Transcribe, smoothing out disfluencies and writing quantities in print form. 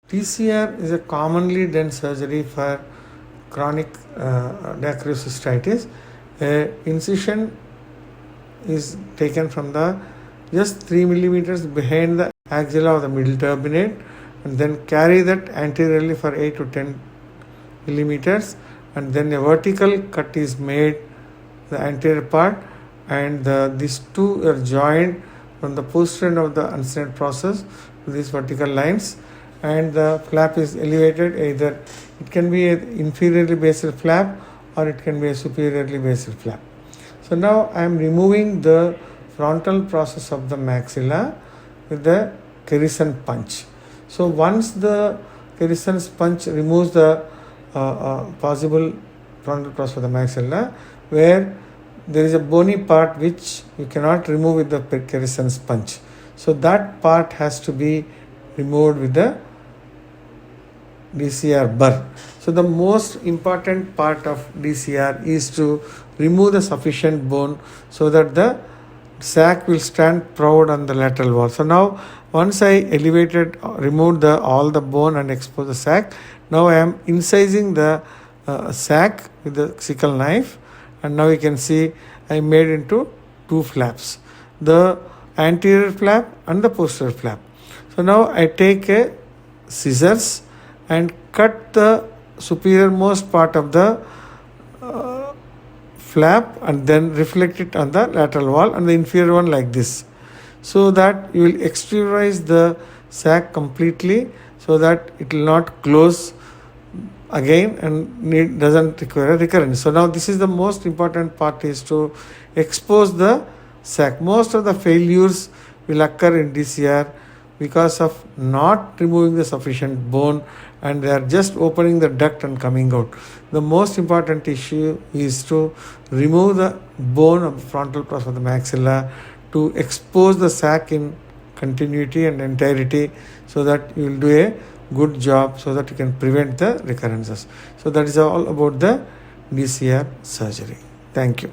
TCR is a commonly done surgery for chronic dacryocystitis. Incision is taken from the just 3 millimeters behind the axilla of the middle turbinate, and then carry that anteriorly for 8 to 10 millimeters, and then a vertical cut is made the anterior part, and these two are joined from the posterior end of the uncinate process to these vertical lines, and the flap is elevated. Either it can be an inferiorly basal flap or it can be a superiorly basal flap. So now I am removing the frontal process of the maxilla with the Kerrison punch. So once the Kerrison punch removes the possible frontal process of the maxilla, where there is a bony part which you cannot remove with the Kerrison punch, so that part has to be removed with the DCR burr. So the most important part of DCR is to remove the sufficient bone so that the sac will stand proud on the lateral wall. So now once I removed all the bone and exposed the sac, now I am incising the sac with the sickle knife, and now you can see I made into two flaps, the anterior flap and the posterior flap. So now I take a scissors and cut the superiormost part of the flap and then reflect it on the lateral wall, and the inferior one like this, so that you will exteriorize the sac completely so that it will not close again and doesn't require a recurrence. So now this is the most important part, is to expose the sac. Most of the failures will occur in DCR because of not removing the sufficient bone, and they are just opening the duct and coming out. The most important issue is to remove the bone of the frontal process of the maxilla, to expose the sac in continuity and entirety, so that you will do a good job, so that you can prevent the recurrences. So that is all about the DCR surgery. Thank you.